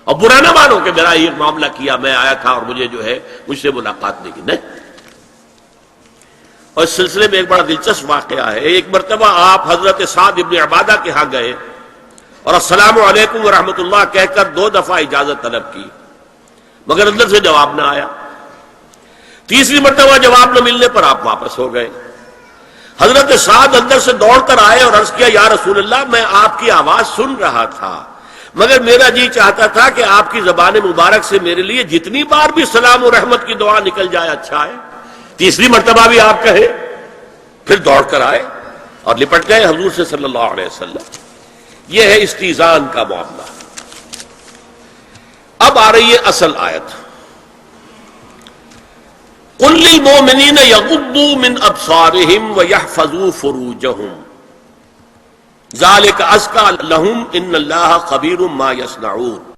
اور برا نہ مانو کہ میرا یہ معاملہ کیا، میں آیا تھا اور مجھے جو ہے مجھ سے ملاقات نہیں کی، نہیں۔ اور اس سلسلے میں ایک بڑا دلچسپ واقعہ ہے۔ ایک مرتبہ آپ حضرت سعد ابن عبادہ کے ہاں گئے اور السلام علیکم ورحمۃ اللہ کہہ کر 2 دفعہ اجازت طلب کی، مگر اندر سے جواب نہ آیا۔ تیسری مرتبہ جواب نہ ملنے پر آپ واپس ہو گئے۔ حضرت سعد اندر سے دوڑ کر آئے اور عرض کیا، یا رسول اللہ، میں آپ کی آواز سن رہا تھا مگر میرا جی چاہتا تھا کہ آپ کی زبان مبارک سے میرے لیے جتنی بار بھی سلام و رحمت کی دعا نکل جائے اچھا ہے۔ تیسری مرتبہ بھی آپ کہے، پھر دوڑ کر آئے اور لپٹ گئے حضور سے صلی اللہ علیہ وسلم۔ یہ ہے استئذان کا معاملہ۔ اب آ رہی ہے اصل آیت، قل للمؤمنین یغضوا من ابصارهم ویحفظوا فروجهم ذلک ازکی لهم ان اللہ خبیر ما یصنعون۔